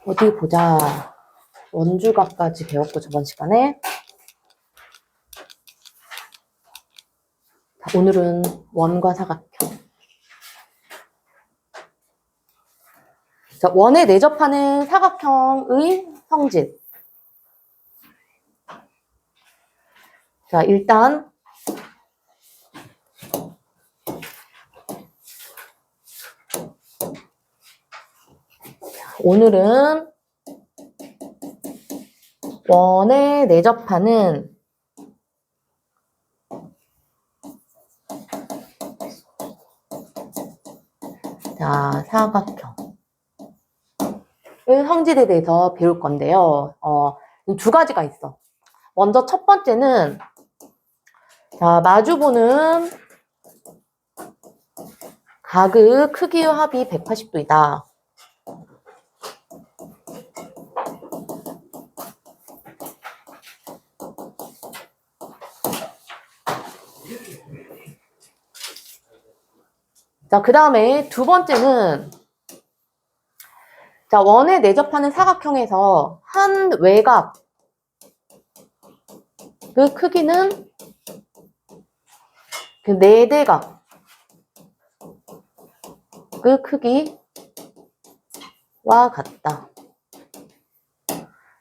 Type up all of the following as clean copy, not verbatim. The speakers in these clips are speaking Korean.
어디 보자. 원주각까지 배웠고 저번 시간에. 오늘은 원과 사각형. 자, 원에 내접하는 사각형의 성질. 자, 일단 오늘은 원에 내접하는 자, 사각형의 성질에 대해서 배울 건데요. 두 가지가 있어. 먼저 첫 번째는 자, 마주보는 각의 크기의 합이 180도이다. 자, 그 다음에 두 번째는 자, 원에 내접하는 사각형에서 한 외곽 그 크기는 그 네대각 그 크기와 같다.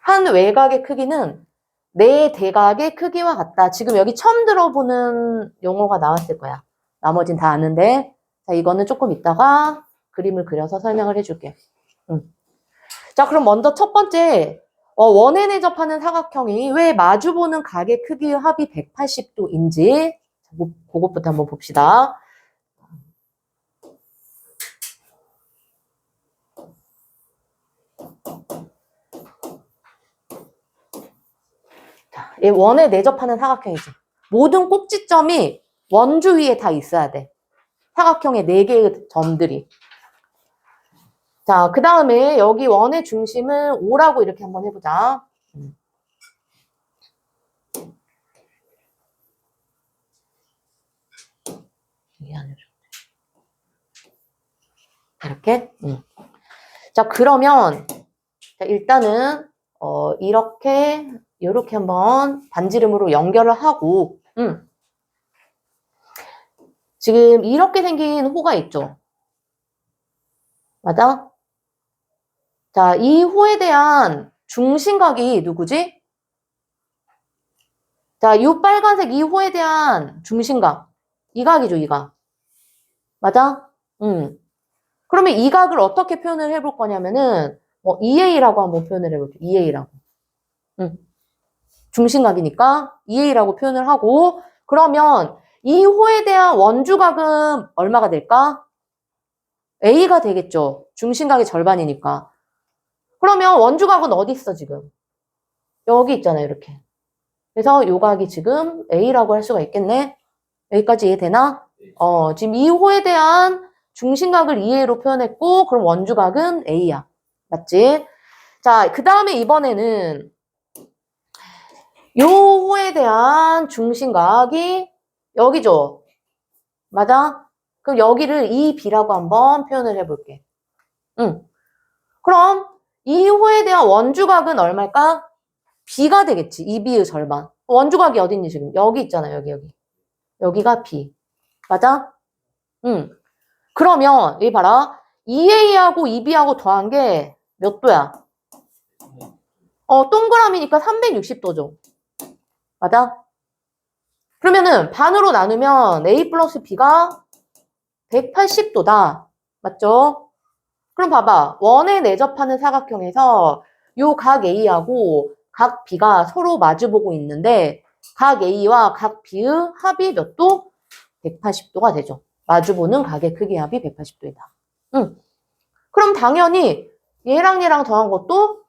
한 외곽의 크기는 네 대각의 크기와 같다. 지금 여기 처음 들어보는 용어가 나왔을 거야. 나머진 다 아는데 자, 이거는 조금 이따가 그림을 그려서 설명을 해줄게. 자, 그럼 먼저 첫 번째 원에 내접하는 사각형이 왜 마주보는 각의 크기의 합이 180도인지 그것부터 한번 봅시다. 자, 이 원에 내접하는 사각형이지. 모든 꼭지점이 원주 위에 다 있어야 돼. 사각형의 4개의 점들이. 자, 그 다음에 여기 원의 중심은 O라고 이렇게 한번 해보자. 이렇게. 자, 그러면 자, 일단은 이렇게 한번 반지름으로 연결을 하고 지금 이렇게 생긴 호가 있죠. 맞아? 자, 이 호에 대한 중심각이 누구지? 자, 이 빨간색 이 호에 대한 중심각. 이 각이죠, 이 각. 맞아? 그러면 이 각을 어떻게 표현을 해볼 거냐면은, EA라고 한번 표현을 해볼게요. EA라고. 중심각이니까 EA라고 표현을 하고, 그러면 이 호에 대한 원주각은 얼마가 될까? A가 되겠죠. 중심각의 절반이니까. 그러면 원주각은 어디 있어, 지금? 여기 있잖아요, 이렇게. 그래서 요 각이 지금 A라고 할 수가 있겠네. 여기까지 이해되나? 지금 이 호에 대한 중심각을 EA로 표현했고, 그럼 원주각은 A야. 맞지? 자, 그 다음에 이번에는 요 호에 대한 중심각이 여기죠. 맞아? 그럼 여기를 EB라고 한번 표현을 해볼게. 그럼 이 호에 대한 원주각은 얼마일까? B가 되겠지. EB의 절반. 원주각이 어딨니 지금? 여기 있잖아. 여기. 여기가 B. 맞아? 그러면 여기 봐라. EA하고 EB하고 더한 게 몇 도야? 동그라미니까 360도죠. 맞아? 그러면은 반으로 나누면 A 플러스 B가 180도다. 맞죠? 그럼 봐봐. 원에 내접하는 사각형에서 요 각 A하고 각 B가 서로 마주보고 있는데 각 A와 각 B의 합이 몇 도? 180도가 되죠. 마주보는 각의 크기 합이 180도이다. 그럼 당연히 얘랑 더한 것도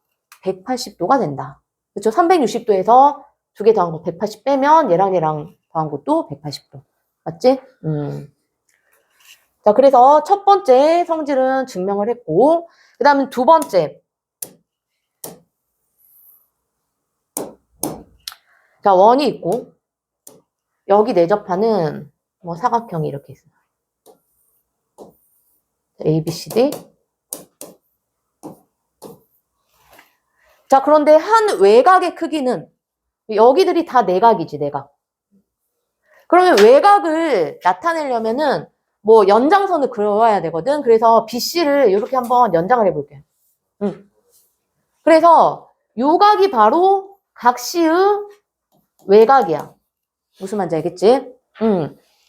180도가 된다. 그렇죠? 360도에서 두 개 더한 거 180 빼면 얘랑 더한 것도 180도. 맞지? 자, 그래서 첫 번째 성질은 증명을 했고, 그 다음에 두 번째. 자, 원이 있고, 여기 내접하는 뭐 사각형이 이렇게 있어요. A, B, C, D. 자, 그런데 한 외곽의 크기는, 여기들이 다 내각이지, 내각. 그러면 외곽을 나타내려면은, 뭐, 연장선을 그려야 되거든. 그래서 BC를 이렇게 한번 연장을 해볼게. 그래서, 요각이 바로 각시의 외곽이야. 무슨 말인지 알겠지?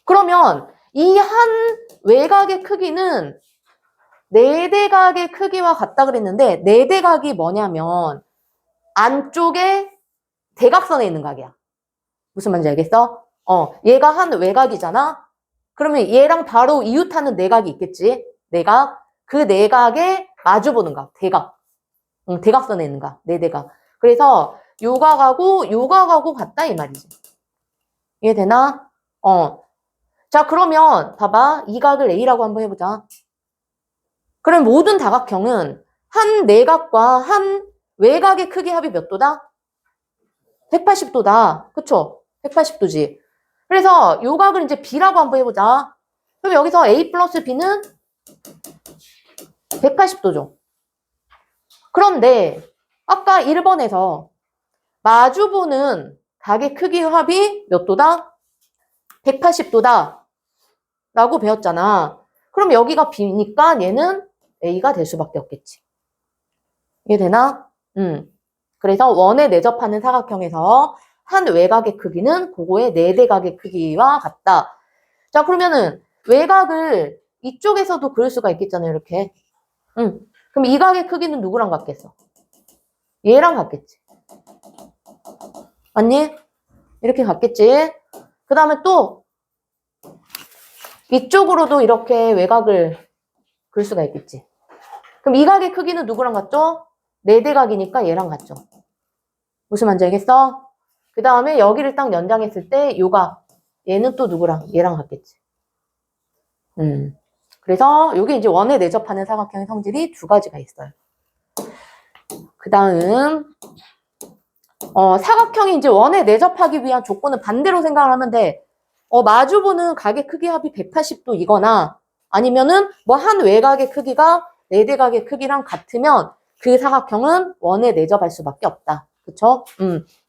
그러면, 이 한 외곽의 크기는 네대각의 크기와 같다 그랬는데, 네대각이 뭐냐면, 안쪽에 대각선에 있는 각이야. 무슨 말인지 알겠어? 얘가 한 외곽이잖아? 그러면 얘랑 바로 이웃하는 내각이 있겠지? 내각. 그 내각에 마주보는 각, 대각. 대각선에 있는 각, 네대각. 그래서 요각하고 같다 이 말이지. 이해되나? 자, 그러면 봐봐. 이 각을 A라고 한번 해보자. 그럼 모든 다각형은 한 내각과 한 외곽의 크기 합이 몇 도다? 180도다. 그쵸? 180도지. 그래서 요 각을 이제 B라고 한번 해보자. 그럼 여기서 A 플러스 B는 180도죠. 그런데 아까 1번에서 마주보는 각의 크기 합이 몇 도다? 180도다. 라고 배웠잖아. 그럼 여기가 B니까 얘는 A가 될 수밖에 없겠지. 이해되나? 그래서 원에 내접하는 사각형에서 한 외곽의 크기는 그거의 4대각의 크기와 같다. 자, 그러면은 외곽을 이쪽에서도 그릴 수가 있겠잖아요, 이렇게. 그럼 이 각의 크기는 누구랑 같겠어? 얘랑 같겠지. 맞니? 이렇게 같겠지. 그 다음에 또 이쪽으로도 이렇게 외곽을 그릴 수가 있겠지. 그럼 이 각의 크기는 누구랑 같죠? 4대각이니까 얘랑 같죠. 무슨 말인지 알겠어? 그 다음에 여기를 딱 연장했을 때 요각 얘는 또 누구랑? 얘랑 같겠지. 그래서 요게 이제 원에 내접하는 사각형의 성질이 두 가지가 있어요. 그 다음 사각형이 이제 원에 내접하기 위한 조건은 반대로 생각을 하면 돼. 마주보는 각의 크기 합이 180도이거나 아니면은 뭐 한 외곽의 크기가 4대각의 크기랑 같으면 그 사각형은 원에 내접할 수밖에 없다. 그쵸?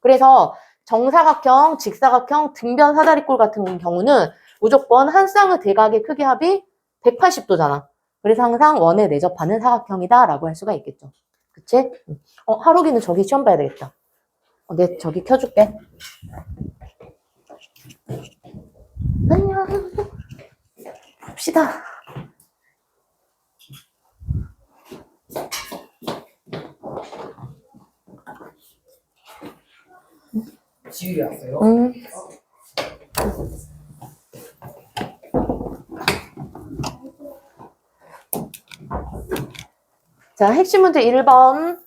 그래서 정사각형, 직사각형, 등변 사다리꼴 같은 경우는 무조건 한 쌍의 대각의 크기 합이 180도잖아. 그래서 항상 원에 내접하는 사각형이다라고 할 수가 있겠죠. 그치? 하루기는 저기 시험 봐야 되겠다. 내 저기 켜줄게. 안녕. 봅시다. 지율이 왔어요? 자, 핵심 문제 1번.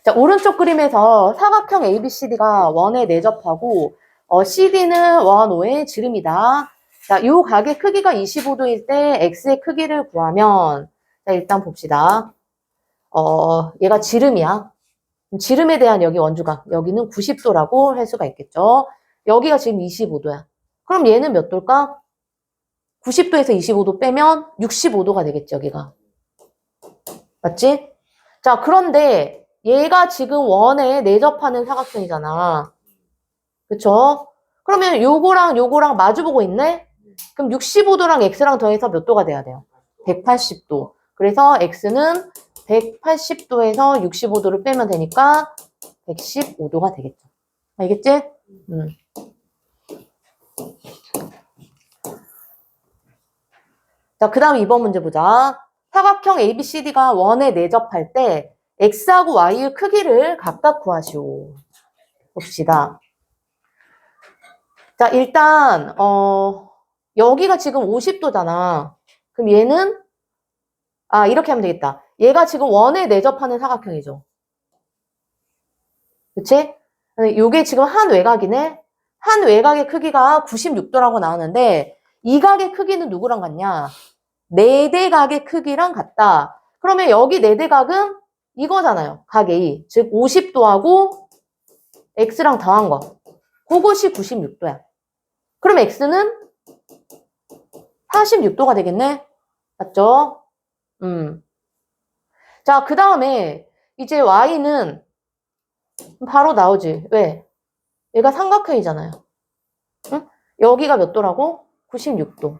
자, 오른쪽 그림에서 사각형 ABCD가 원에 내접하고 CD는 원, O의 지름이다. 자, 요 각의 크기가 25도일 때 X의 크기를 구하면 자, 일단 봅시다. 얘가 지름이야. 지름에 대한 여기 원주각, 여기는 90도라고 할 수가 있겠죠. 여기가 지금 25도야. 그럼 얘는 몇 도일까? 90도에서 25도 빼면 65도가 되겠죠, 여기가. 맞지? 자, 그런데 얘가 지금 원에 내접하는 사각형이잖아. 그쵸? 그러면 요거랑 마주보고 있네? 그럼 65도랑 X랑 더해서 몇 도가 돼야 돼요? 180도. 그래서 X는 180도에서 65도를 빼면 되니까 115도가 되겠죠. 알겠지? 자, 그 다음 2번 문제 보자. 사각형 ABCD가 원에 내접할 때 X하고 Y의 크기를 각각 구하시오. 봅시다. 자, 일단 여기가 지금 50도잖아. 그럼 얘는 이렇게 하면 되겠다. 얘가 지금 원에 내접하는 사각형이죠. 그치? 요게 지금 한 외곽이네. 한 외곽의 크기가 96도라고 나오는데 이 각의 크기는 누구랑 같냐? 4대각의 크기랑 같다. 그러면 여기 4대각은 이거잖아요. 각 A. 즉 50도하고 x랑 더한 거. 그것이 96도야. 그럼 x는 46도가 되겠네? 맞죠? 자, 그 다음에 이제 y는 바로 나오지. 왜? 얘가 삼각형이잖아요. 응? 여기가 몇 도라고? 96도.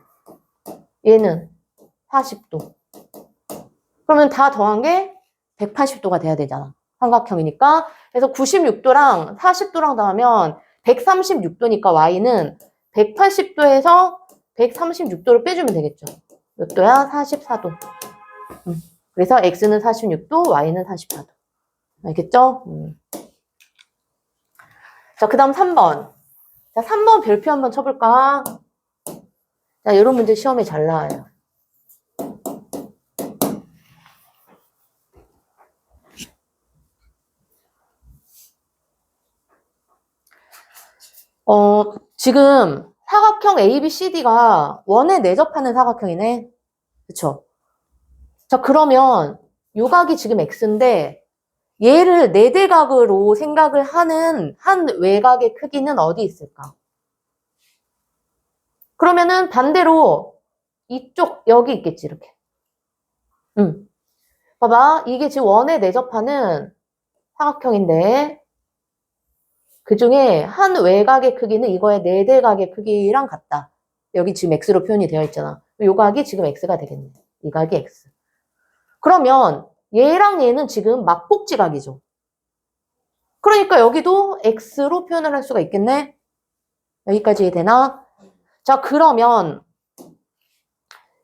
얘는 40도. 그러면 다 더한 게 180도가 돼야 되잖아. 삼각형이니까. 그래서 96도랑 40도랑 더하면 136도니까 y는 180도에서 136도를 빼주면 되겠죠. 몇 도야? 44도. 그래서 x는 46도, y는 44도. 알겠죠? 자, 그 다음 3번. 자, 3번 별표 한번 쳐볼까? 자, 이런 문제 시험에 잘 나와요. 지금 사각형 ABCD가 원에 내접하는 사각형이네. 그쵸? 자, 그러면 요각이 지금 X인데 얘를 네대각으로 생각을 하는 한 외곽의 크기는 어디 있을까? 그러면은 반대로 이쪽 여기 있겠지, 이렇게. 봐봐. 이게 지금 원에 내접하는 사각형인데 그 중에 한 외곽의 크기는 이거의 네대각의 크기랑 같다. 여기 지금 X로 표현이 되어 있잖아. 요 각이 지금 X가 되겠네. 이 각이 X. 그러면 얘랑 얘는 지금 막복지각이죠. 그러니까 여기도 X로 표현을 할 수가 있겠네. 여기까지 되나? 자, 그러면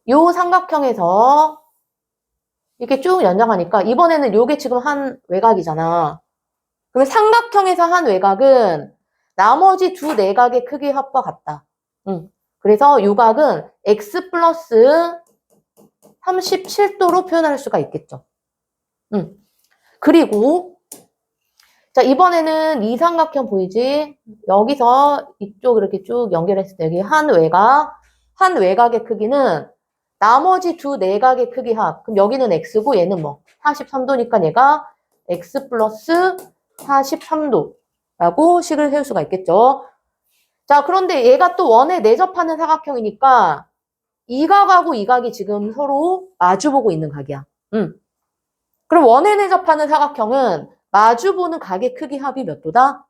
요 삼각형에서 이렇게 쭉 연장하니까 이번에는 요게 지금 한 외곽이잖아. 그러면 삼각형에서 한 외곽은 나머지 두 내각의 크기 합과 같다. 그래서 요 각은 x 플러스 37도로 표현할 수가 있겠죠. 그리고 자, 이번에는 이 삼각형 보이지? 여기서 이쪽 이렇게 쭉 연결했을 때 여기 한 외곽의 크기는 나머지 두 내각의 크기 합. 그럼 여기는 x고 얘는 뭐 43도니까 얘가 x 플러스 43도라고 식을 세울 수가 있겠죠. 자, 그런데 얘가 또 원에 내접하는 사각형이니까 이 각하고 이 각이 지금 서로 마주보고 있는 각이야. 그럼 원에 내접하는 사각형은 마주보는 각의 크기 합이 몇 도다?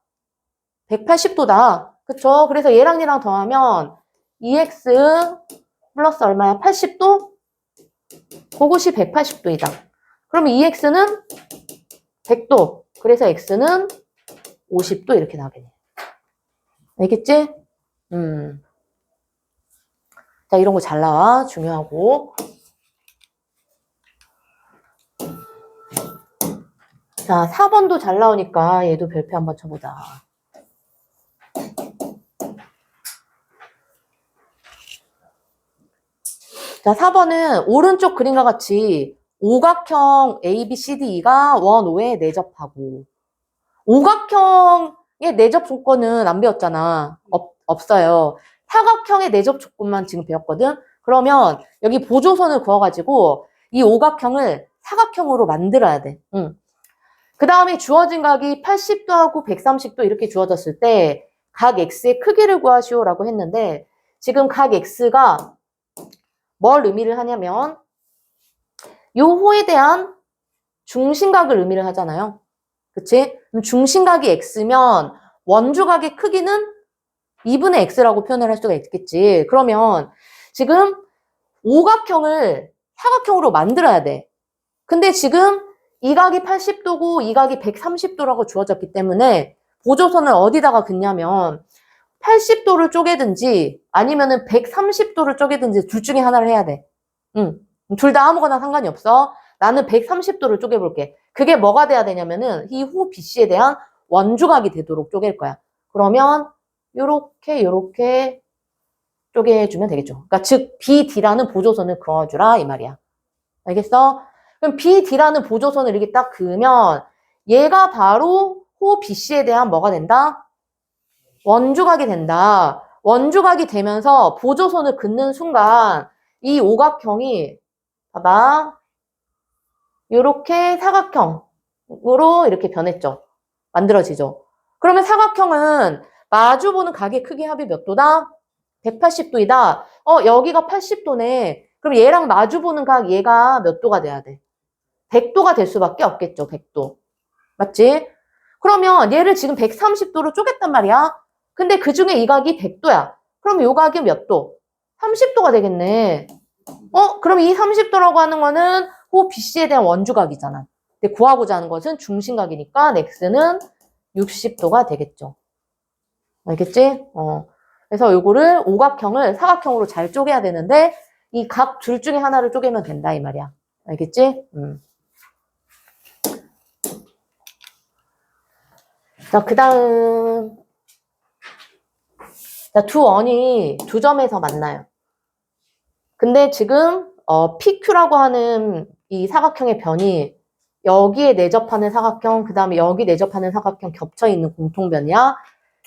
180도다. 그쵸? 그래서 얘랑 얘랑 더하면 2x 플러스 얼마야? 80도? 그것이 180도이다. 그럼 2x는 100도. 그래서 x는 50도 이렇게 나오겠네. 알겠지? 자, 이런 거 잘 나와. 중요하고. 자, 4번도 잘 나오니까 얘도 별표 한번 쳐보자. 자, 4번은 오른쪽 그림과 같이 오각형 ABCDE가 원, 5에 내접하고 오각형의 내접 조건은 안 배웠잖아. 없어요. 사각형의 내접 조건만 지금 배웠거든. 그러면 여기 보조선을 그어가지고 이 오각형을 사각형으로 만들어야 돼. 그 다음에 주어진 각이 80도하고 130도 이렇게 주어졌을 때 각 X의 크기를 구하시오라고 했는데 지금 각 X가 뭘 의미를 하냐면 요 호에 대한 중심각을 의미를 하잖아요. 그치? 그럼 중심각이 X면 원주각의 크기는 2분의 X라고 표현을 할 수가 있겠지. 그러면 지금 오각형을 사각형으로 만들어야 돼. 근데 지금 이 각이 80도고 이 각이 130도라고 주어졌기 때문에 보조선을 어디다가 긋냐면 80도를 쪼개든지 아니면은 130도를 쪼개든지 둘 중에 하나를 해야 돼. 둘 다 아무거나 상관이 없어. 나는 130도를 쪼개볼게. 그게 뭐가 돼야 되냐면은 이 호 BC에 대한 원주각이 되도록 쪼갤 거야. 그러면 요렇게 쪼개주면 되겠죠. 그러니까 즉 BD라는 보조선을 그어주라 이 말이야. 알겠어? 그럼 BD라는 보조선을 이렇게 딱 그으면 얘가 바로 호 BC에 대한 뭐가 된다? 원주각이 된다. 원주각이 되면서 보조선을 긋는 순간 이 오각형이 봐봐. 요렇게 사각형으로 이렇게 변했죠. 만들어지죠. 그러면 사각형은 마주보는 각의 크기 합이 몇 도다? 180도이다. 여기가 80도네. 그럼 얘랑 마주보는 각 얘가 몇 도가 돼야 돼? 100도가 될 수밖에 없겠죠. 100도. 맞지? 그러면 얘를 지금 130도로 쪼갰단 말이야. 근데 그 중에 이 각이 100도야. 그럼 요 각이 몇 도? 30도가 되겠네. 그럼 이 30도라고 하는 거는 호 BC에 대한 원주각이잖아. 근데 구하고자 하는 것은 중심각이니까 x는 60도가 되겠죠. 알겠지? 그래서 요거를 오각형을 사각형으로 잘 쪼개야 되는데 이 각 둘 중에 하나를 쪼개면 된다 이 말이야. 알겠지? 자, 그 다음. 자, 두 원이 두 점에서 만나요. 근데 지금, PQ라고 하는 이 사각형의 변이 여기에 내접하는 사각형, 그 다음에 여기 내접하는 사각형 겹쳐 있는 공통변이야.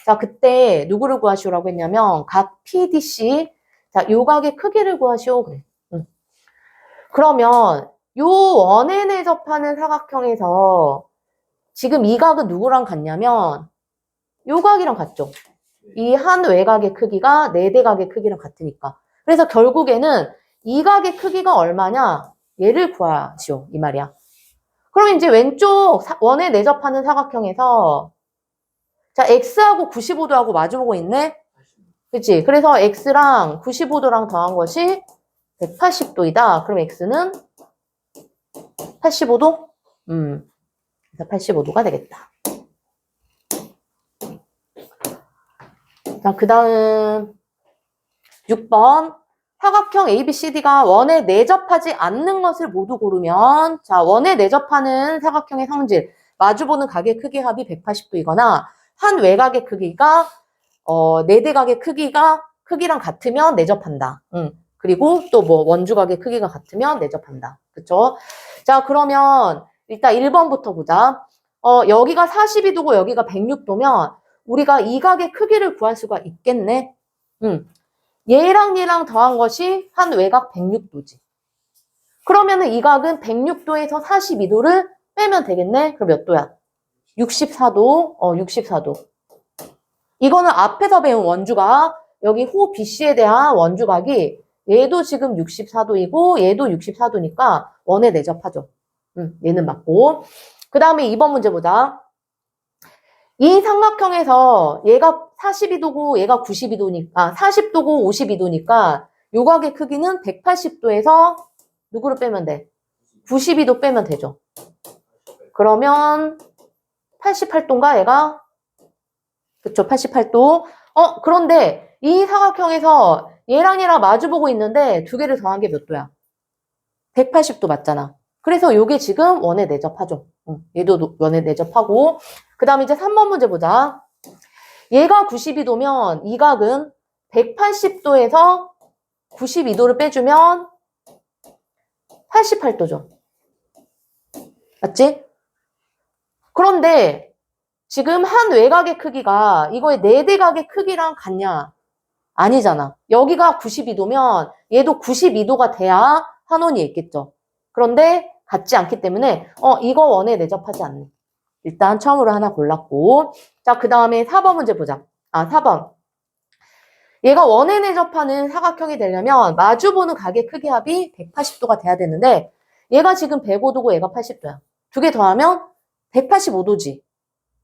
자, 그때 누구를 구하시오라고 했냐면, 각 PDC. 자, 요 각의 크기를 구하시오. 그래. 그러면 요 원에 내접하는 사각형에서 지금 이 각은 누구랑 같냐면, 요 각이랑 같죠. 이 한 외곽의 크기가 네 대각의 크기랑 같으니까. 그래서 결국에는 이 각의 크기가 얼마냐? 얘를 구하시오. 이 말이야. 그럼 이제 왼쪽 원에 내접하는 사각형에서 자, x하고 95도하고 마주보고 있네? 그치? 그래서 x랑 95도랑 더한 것이 180도이다. 그럼 x는 85도? 그래서 85도가 되겠다. 자, 그 다음 6번 사각형 ABCD가 원에 내접하지 않는 것을 모두 고르면 자, 원에 내접하는 사각형의 성질 마주보는 각의 크기 합이 180도이거나 한 외곽의 크기가 네 대각의 크기랑 같으면 내접한다. 그리고 또 뭐 원주각의 크기가 같으면 내접한다. 그쵸? 자, 그러면 일단 1번부터 보자. 여기가 42도고 여기가 106도면 우리가 이 각의 크기를 구할 수가 있겠네. 얘랑 더한 것이 한 외곽 106도지. 그러면은 이 각은 106도에서 42도를 빼면 되겠네. 그럼 몇 도야? 64도. 64도. 이거는 앞에서 배운 원주각. 여기 호 BC에 대한 원주각이 얘도 지금 64도이고 얘도 64도니까 원에 내접하죠. 얘는 맞고. 그 다음에 2번 문제 보자. 이 삼각형에서 얘가 42도고 얘가 92도니까 40도고 52도니까 요 각의 크기는 180도에서 누구를 빼면 돼? 92도 빼면 되죠. 그러면 88도인가 얘가? 그쵸, 88도. 그런데 이 사각형에서 얘랑 마주보고 있는데 두 개를 더한 게 몇 도야? 180도 맞잖아. 그래서 요게 지금 원에 내접하죠. 얘도 원에 내접하고. 그 다음에 이제 3번 문제 보자. 얘가 92도면 이 각은 180도에서 92도를 빼주면 88도죠. 맞지? 그런데 지금 한 외곽의 크기가 이거의 네 대각의 크기랑 같냐? 아니잖아. 여기가 92도면 얘도 92도가 돼야 한 원이 있겠죠. 그런데 같지 않기 때문에 이거 원에 내접하지 않네. 일단 처음으로 하나 골랐고 자, 그 다음에 4번 문제 보자. 4번. 얘가 원에 내접하는 사각형이 되려면 마주보는 각의 크기 합이 180도가 돼야 되는데 얘가 지금 105도고 얘가 80도야. 두 개 더하면 185도지.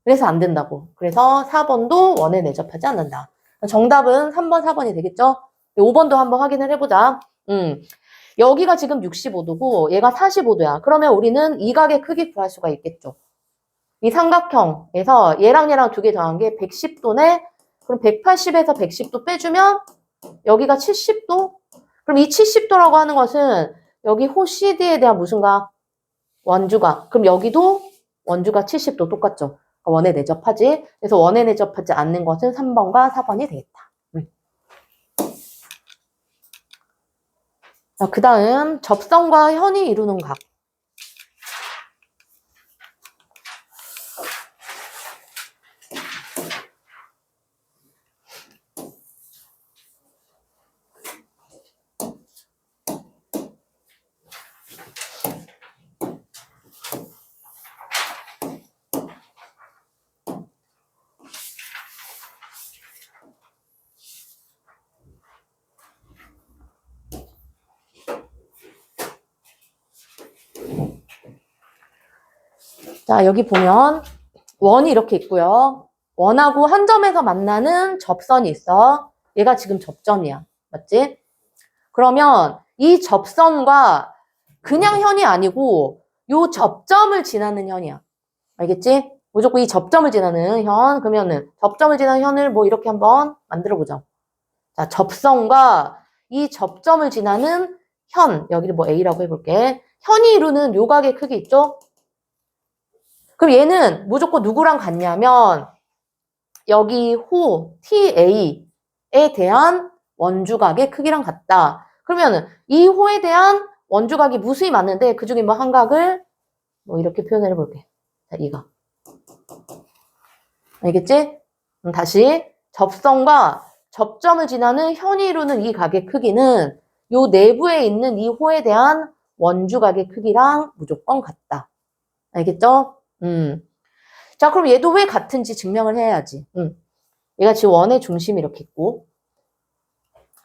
그래서 안 된다고. 그래서 4번도 원에 내접하지 않는다. 정답은 3번, 4번이 되겠죠? 5번도 한번 확인을 해보자. 여기가 지금 65도고 얘가 45도야. 그러면 우리는 이 각의 크기 구할 수가 있겠죠. 이 삼각형에서 얘랑 두 개 더한 게 110도네. 그럼 180에서 110도 빼주면 여기가 70도? 그럼 이 70도라고 하는 것은 여기 호 CD에 대한 무슨가? 원주각. 그럼 여기도 원주각 70도 똑같죠? 원에 내접하지. 그래서 원에 내접하지 않는 것은 3번과 4번이 되겠다. 자, 그 다음 접선과 현이 이루는 각. 자, 여기 보면 원이 이렇게 있고요. 원하고 한 점에서 만나는 접선이 있어. 얘가 지금 접점이야. 맞지? 그러면 이 접선과 그냥 현이 아니고 요 접점을 지나는 현이야. 알겠지? 무조건 이 접점을 지나는 현. 그러면은 접점을 지나는 현을 뭐 이렇게 한번 만들어 보자. 자, 접선과 이 접점을 지나는 현. 여기를 뭐 A라고 해볼게. 현이 이루는 요각의 크기 있죠? 그럼 얘는 무조건 누구랑 같냐면 여기 호 TA에 대한 원주각의 크기랑 같다. 그러면은 이 호에 대한 원주각이 무수히 많은데 그 중에 뭐 한 각을 뭐 이렇게 표현을 해볼게. 자, 이각. 알겠지? 다시 접선과 접점을 지나는 현이 이루는 이 각의 크기는 요 내부에 있는 이 호에 대한 원주각의 크기랑 무조건 같다. 알겠죠? 자, 그럼 얘도 왜 같은지 증명을 해야지. 얘가 지금 원의 중심이 이렇게 있고.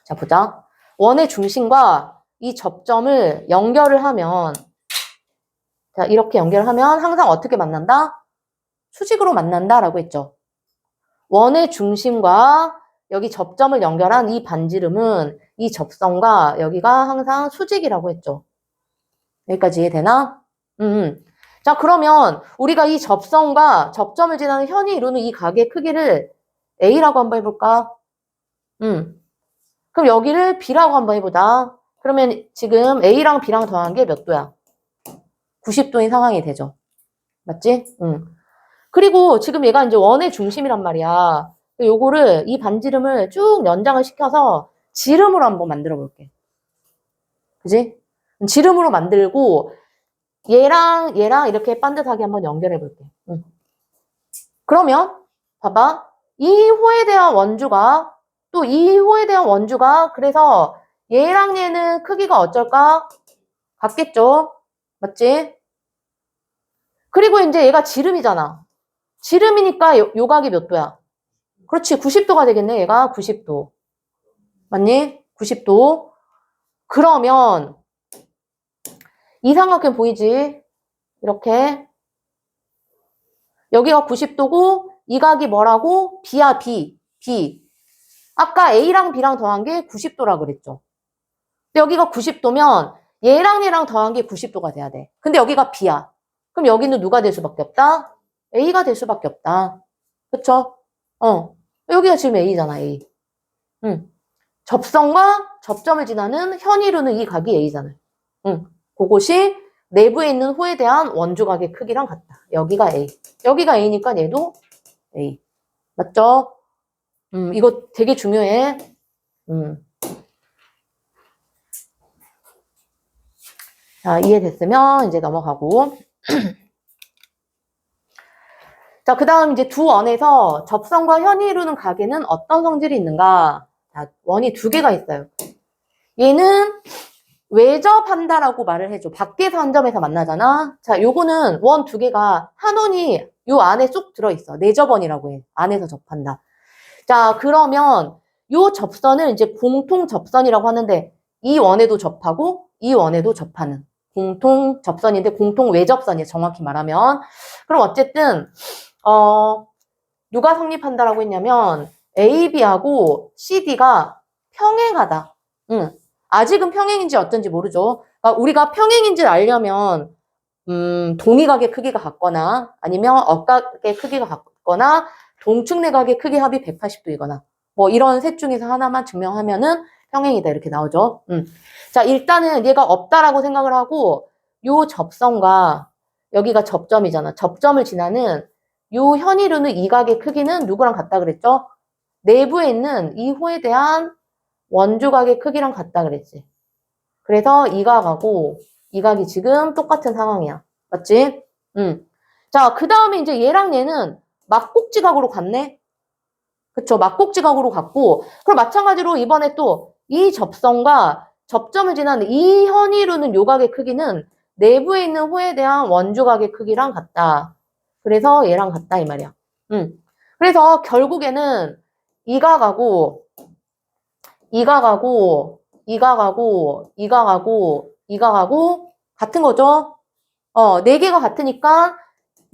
자, 보자. 원의 중심과 이 접점을 연결을 하면, 자, 이렇게 연결하면 항상 어떻게 만난다? 수직으로 만난다라고 했죠. 원의 중심과 여기 접점을 연결한 이 반지름은 이 접선과 여기가 항상 수직이라고 했죠. 여기까지 이해되나? 자, 그러면 우리가 이 접선과 접점을 지나는 현이 이루는 이 각의 크기를 A라고 한번 해볼까? 그럼 여기를 B라고 한번 해보자. 그러면 지금 A랑 B랑 더한 게 몇 도야? 90도인 상황이 되죠. 맞지? 그리고 지금 얘가 이제 원의 중심이란 말이야. 요거를, 이 반지름을 쭉 연장을 시켜서 지름으로 한번 만들어 볼게. 그지? 지름으로 만들고, 얘랑 이렇게 반듯하게 한번 연결해 볼게. 그러면, 봐봐. 이 호에 대한 원주가, 또 이 호에 대한 원주가, 그래서 얘랑 얘는 크기가 어쩔까? 같겠죠? 맞지? 그리고 이제 얘가 지름이잖아. 지름이니까 요각이 몇 도야? 그렇지, 90도가 되겠네. 얘가 90도. 맞니? 90도. 그러면 이 삼각형 보이지? 이렇게. 여기가 90도고 이 각이 뭐라고? B야, B. B. 아까 A랑 B랑 더한 게 90도라 그랬죠. 근데 여기가 90도면 얘랑 더한 게 90도가 돼야 돼. 근데 여기가 B야. 그럼 여기는 누가 될 수밖에 없다? A가 될 수밖에 없다. 그쵸? 여기가 지금 A잖아, A. 접선과 접점을 지나는 현이 이루는 이 각이 A잖아요. 그것이 내부에 있는 호에 대한 원주각의 크기랑 같다. 여기가 A. 여기가 A니까 얘도 A. 맞죠? 이거 되게 중요해. 자, 이해됐으면 이제 넘어가고. 자, 그 다음 이제 두 원에서 접선과 현이 이루는 각에는 어떤 성질이 있는가? 자, 원이 두 개가 있어요. 얘는 외접한다라고 말을 해줘. 밖에서 한 점에서 만나잖아. 자, 요거는 원 두 개가 한 원이 요 안에 쏙 들어있어. 내접원이라고 해. 안에서 접한다. 자, 그러면 요 접선을 이제 공통 접선이라고 하는데 이 원에도 접하고 이 원에도 접하는 공통 접선인데 공통 외접선이에요. 정확히 말하면. 그럼 어쨌든 누가 성립한다라고 했냐면 AB하고 CD가 평행하다. 아직은 평행인지 어떤지 모르죠. 그러니까 우리가 평행인지 알려면 동위각의 크기가 같거나 아니면 억각의 크기가 같거나 동축내각의 크기 합이 180도이거나 뭐 이런 셋 중에서 하나만 증명하면은 평행이다 이렇게 나오죠. 자, 일단은 얘가 없다라고 생각을 하고 요 접선과 여기가 접점이잖아. 접점을 지나는 요 현이 이루는 이 각의 크기는 누구랑 같다 그랬죠? 내부에 있는 이 호에 대한 원주각의 크기랑 같다 그랬지. 그래서 이 각하고 이 각이 지금 똑같은 상황이야. 맞지? 자, 그 다음에 이제 얘랑 얘는 막곡지각으로 같네? 그쵸? 막곡지각으로 같고, 그럼 마찬가지로 이번에 또 이 접선과 접점을 지나는 이 현이 이루는 요 각의 크기는 내부에 있는 호에 대한 원주각의 크기랑 같다. 그래서 얘랑 같다 이 말이야. 그래서 결국에는 이 각하고 이 각하고 이 각하고 이 각하고 이 각하고 같은 거죠. 네 개가 같으니까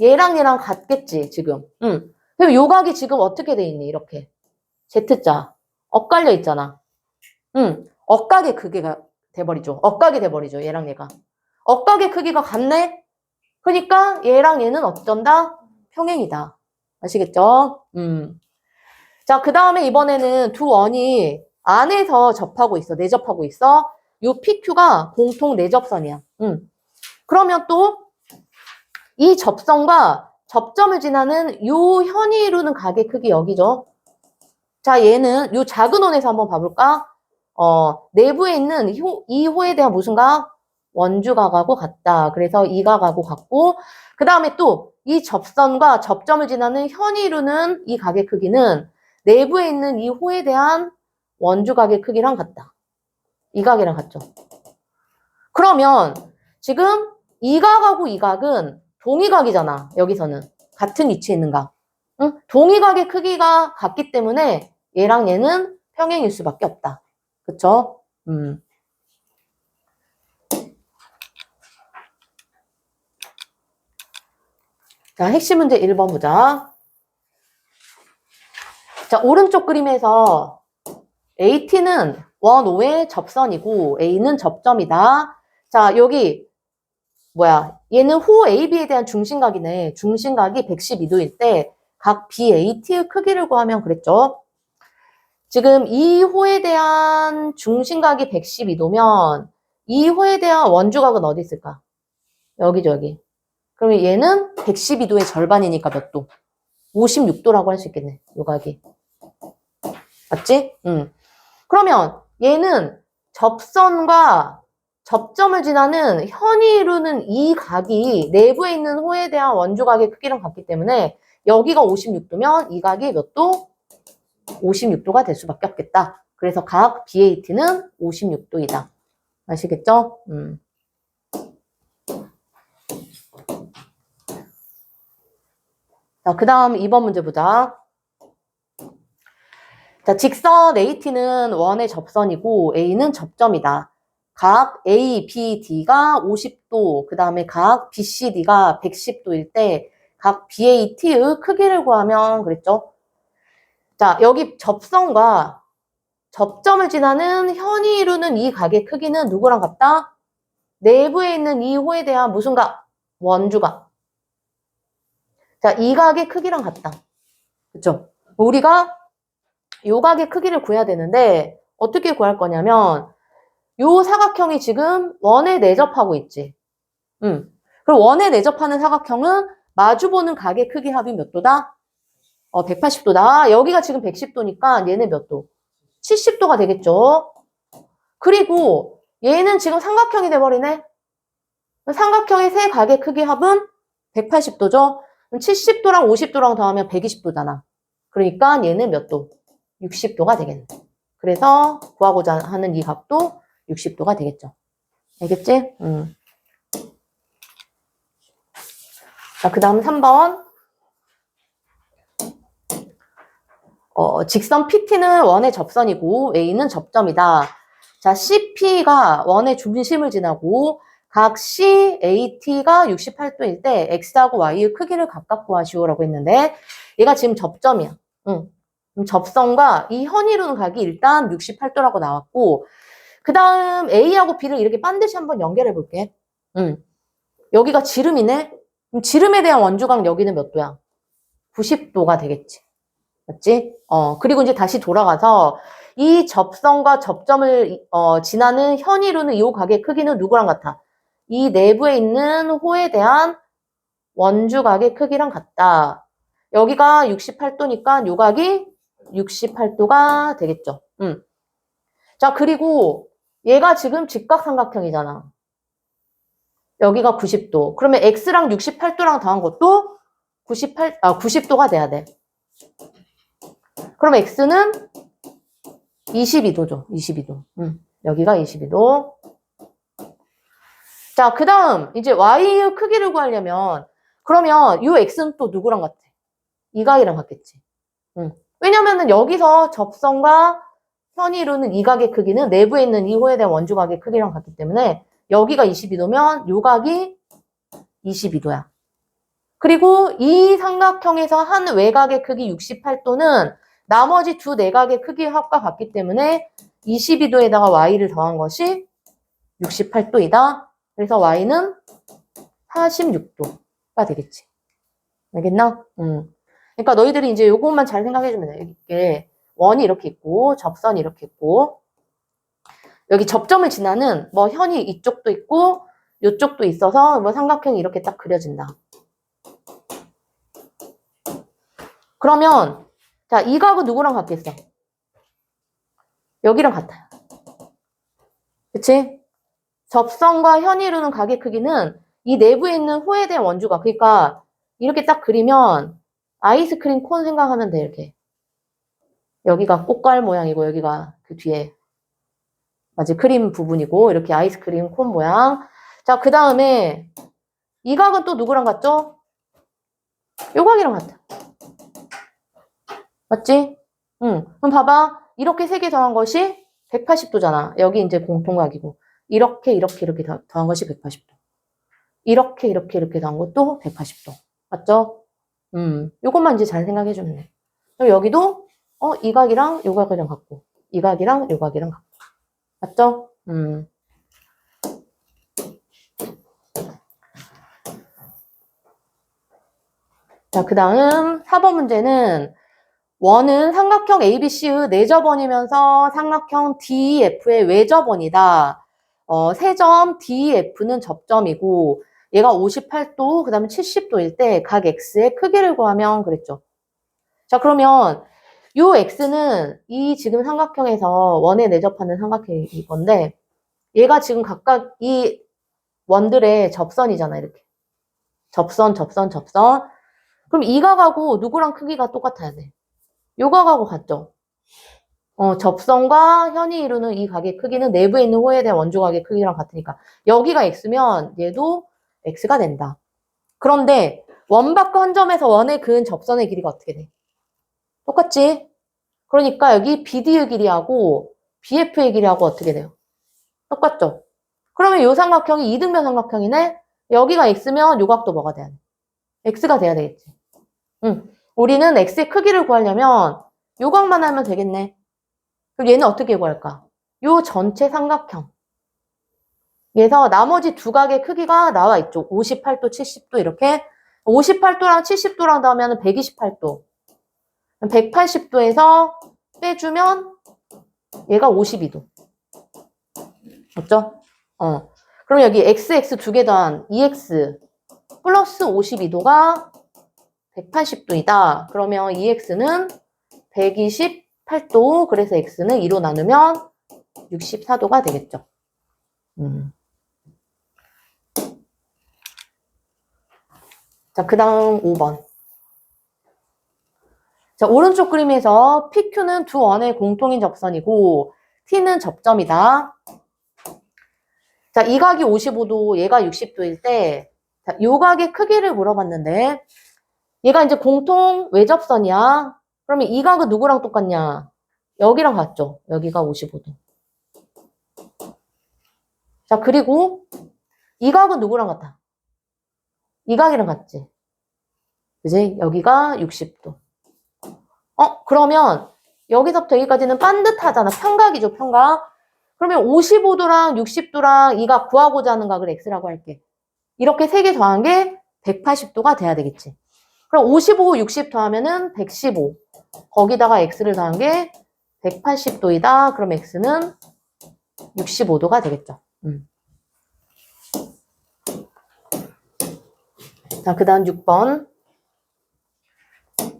얘랑 얘랑 같겠지, 지금. 그럼 요 각이 지금 어떻게 돼 있니? 이렇게. Z자. 엇갈려 있잖아. 엇각의 크기가 돼버리죠. 엇각이 돼버리죠, 얘랑 얘가. 엇각의 크기가 같네? 그러니까 얘랑 얘는 어쩐다? 평행이다. 아시겠죠? 자, 그 다음에 이번에는 두 원이 안에서 접하고 있어. 내접하고 있어. 요 PQ가 공통 내접선이야. 그러면 또 이 접선과 접점을 지나는 요 현이 이루는 각의 크기 여기죠. 자, 얘는 요 작은 원에서 한번 봐볼까? 내부에 있는 이 호에 대한 무슨 각? 원주각하고 같다. 그래서 이 각하고 같고, 그 다음에 또 이 접선과 접점을 지나는 현이 이루는 이 각의 크기는 내부에 있는 이 호에 대한 원주각의 크기랑 같다. 이 각이랑 같죠. 그러면 지금 이 각하고 이 각은 동의각이잖아. 여기서는. 같은 위치에 있는 각. 응? 동의각의 크기가 같기 때문에 얘랑 얘는 평행일 수밖에 없다. 그쵸? 자, 핵심 문제 1번 보자. 자, 오른쪽 그림에서 AT는 원O의 접선이고 A는 접점이다. 자, 여기 얘는 호 AB에 대한 중심각이네. 중심각이 112도일 때 각 BAT의 크기를 구하면 그랬죠. 지금 이 호에 대한 중심각이 112도면 이 호에 대한 원주각은 어디 있을까? 여기죠, 여기. 그러면 얘는 112도의 절반이니까 몇 도? 56도라고 할 수 있겠네, 요 각이. 맞지? 그러면 얘는 접선과 접점을 지나는 현이 이루는 이 각이 내부에 있는 호에 대한 원주각의 크기랑 같기 때문에 여기가 56도면 이 각이 몇 도? 56도가 될 수밖에 없겠다. 그래서 각 BAT는 56도이다. 아시겠죠? 자, 그 다음 2번 문제 보자. 자, 직선 AT는 원의 접선이고 A는 접점이다. 각 A, B, D가 50도, 그 다음에 각 B, C, D가 110도일 때 각 BAT의 크기를 구하면 그랬죠? 자, 여기 접선과 접점을 지나는 현이 이루는 이 각의 크기는 누구랑 같다? 내부에 있는 이 호에 대한 무슨 각? 원주각. 자, 이 각의 크기랑 같다. 그쵸? 우리가 요 각의 크기를 구해야 되는데 어떻게 구할 거냐면 요 사각형이 지금 원에 내접하고 있지. 그럼 원에 내접하는 사각형은 마주보는 각의 크기 합이 몇 도다? 180도다. 여기가 지금 110도니까 얘는 몇 도? 70도가 되겠죠. 그리고 얘는 지금 삼각형이 돼버리네. 삼각형의 세 각의 크기 합은 180도죠. 70도랑 50도랑 더하면 120도잖아. 그러니까 얘는 몇 도? 60도가 되겠네. 그래서 구하고자 하는 이 각도 60도가 되겠죠. 알겠지? 자, 그 다음 3번. 직선 PT는 원의 접선이고 A는 접점이다. 자, CP가 원의 중심을 지나고 각 CAT가 68도일 때 X하고 Y의 크기를 각각 구하시오라고 했는데 얘가 지금 접점이야. 접선과 이 현이 이루는 각이 일단 68도라고 나왔고 그 다음 A하고 B를 이렇게 반드시 한번 연결해 볼게. 여기가 지름이네? 그럼 지름에 대한 원주각 여기는 몇 도야? 90도가 되겠지. 맞지? 그리고 이제 다시 돌아가서 이 접선과 접점을 지나는 현이 이루는 이 각의 크기는 누구랑 같아? 이 내부에 있는 호에 대한 원주각의 크기랑 같다. 여기가 68도니까 요 각이 68도가 되겠죠. 자, 그리고 얘가 지금 직각삼각형이잖아. 여기가 90도. 그러면 X랑 68도랑 더한 것도 90도가 돼야 돼. 그럼 X는 22도죠. 22도. 여기가 22도. 자, 그 다음 이제 Y의 크기를 구하려면 그러면 이 X는 또 누구랑 같아? 이 각이랑 같겠지. 왜냐면은 여기서 접선과 현이 이루는 이 각의 크기는 내부에 있는 이 호에 대한 원주각의 크기랑 같기 때문에 여기가 22도면 요 각이 22도야. 그리고 이 삼각형에서 한 외곽의 크기 68도는 나머지 두 내각의 크기의 합과 같기 때문에 22도에다가 y를 더한 것이 68도이다. 그래서 y는 46도가 되겠지. 알겠나? 그러니까 너희들이 이제 요것만 잘 생각해주면 돼. 이게 원이 이렇게 있고 접선이 이렇게 있고 여기 접점을 지나는 뭐 현이 이쪽도 있고 이쪽도 있어서 뭐 삼각형이 이렇게 딱 그려진다. 그러면 자, 이 각은 누구랑 같겠어? 여기랑 같아요. 그치? 접선과 현이 이루는 각의 크기는 이 내부에 있는 호에 대한 원주각. 그러니까 이렇게 딱 그리면 아이스크림 콘 생각하면 돼. 이렇게. 여기가 꽃갈 모양이고 여기가 그 뒤에 맞지? 크림 부분이고 이렇게 아이스크림 콘 모양. 자, 그 다음에 이 각은 또 누구랑 같죠? 요 각이랑 같아. 맞지? 그럼 봐봐. 이렇게 세 개 더한 것이 180도잖아. 여기 이제 공통각이고. 이렇게 더한 것이 180도. 이렇게 더한 것도 180도. 맞죠? 요것만 이제 잘 생각해주면 돼. 그럼 여기도, 이 각이랑 요 각이랑 같고, 이 각이랑 요 각이랑 같고. 맞죠? 자, 그 다음 4번 문제는 원은 삼각형 ABC의 내접원이면서 삼각형 DEF의 외접원이다. 세점 DEF는 접점이고 얘가 58도, 그 다음에 70도일 때 각 X의 크기를 구하면 그랬죠. 자, 그러면 요 X는 이 지금 삼각형에서 원에 내접하는 삼각형일 건데 얘가 지금 각각 이 원들의 접선이잖아, 이렇게. 접선. 그럼 이 각하고 누구랑 크기가 똑같아야 돼? 요 각하고 같죠? 접선과 현이 이루는 이 각의 크기는 내부에 있는 호에 대한 원주각의 크기랑 같으니까 여기가 X면 얘도 X가 된다. 그런데 원박과 한 점에서 원에 그은 접선의 길이가 어떻게 돼? 똑같지? 그러니까 여기 BD의 길이하고 BF의 길이하고 어떻게 돼요? 똑같죠? 그러면 요 삼각형이 이등변 삼각형이네? 여기가 X면 요 각도 뭐가 돼야 돼? X가 돼야 되겠지. 우리는 X의 크기를 구하려면 요 각만 하면 되겠네. 그럼 얘는 어떻게 구할까? 요 전체 삼각형. 그래서 나머지 두 각의 크기가 나와 있죠. 58도, 70도 이렇게. 58도랑 70도랑 더하면 128도. 180도에서 빼주면 얘가 52도. 맞죠? 그럼 여기 XX 두 개 더한 2X 플러스 52도가 180도이다. 그러면 2X는 128도. 그래서 X는 2로 나누면 64도가 되겠죠. 자, 그 다음 5번. 자, 오른쪽 그림에서 PQ는 두 원의 공통인 접선이고 T는 접점이다. 자, 이 각이 55도, 얘가 60도일 때, 자, 요 각의 크기를 물어봤는데, 얘가 이제 공통 외접선이야. 그러면 이 각은 누구랑 똑같냐? 여기랑 같죠? 여기가 55도. 자, 그리고 이 각은 누구랑 같아? 이 각이랑 같지? 그지? 여기가 60도. 그러면 여기서부터 여기까지는 반듯하잖아. 평각이죠, 평각. 그러면 55도랑 60도랑 이 각 구하고자 하는 각을 X라고 할게. 이렇게 세 개 더한 게 180도가 돼야 되겠지. 그럼 55, 60 더하면은 115. 거기다가 X를 더한 게 180도이다. 그럼 X는 65도가 되겠죠. 자, 그 다음 6번.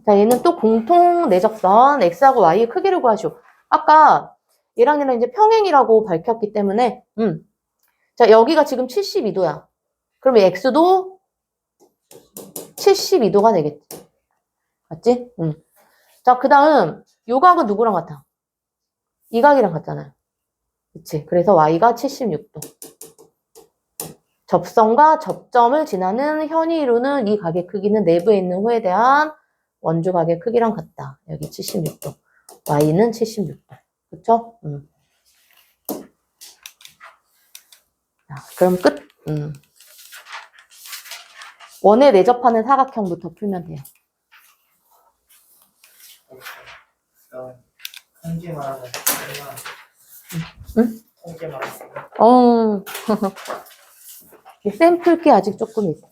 자, 얘는 또 공통 내접선 X하고 Y의 크기를 구하시오. 아까 얘랑 얘랑 이제 평행이라고 밝혔기 때문에 자, 여기가 지금 72도야. 그러면 X도 72도가 되겠지. 맞지? 자, 그 다음 요 각은 누구랑 같아? 이 각이랑 같잖아요. 그치? 그래서 Y가 76도. 접선과 접점을 지나는 현이 이루는 이 각의 크기는 내부에 있는 호에 대한 원주각의 크기랑 같다. 여기 76도. Y는 76도. 그쵸? 자, 그럼 끝. 원에 내접하는 사각형부터 풀면 돼요. 통계 말하는 응? 통계 말하는 쌤 풀 게 아직 조금 있어.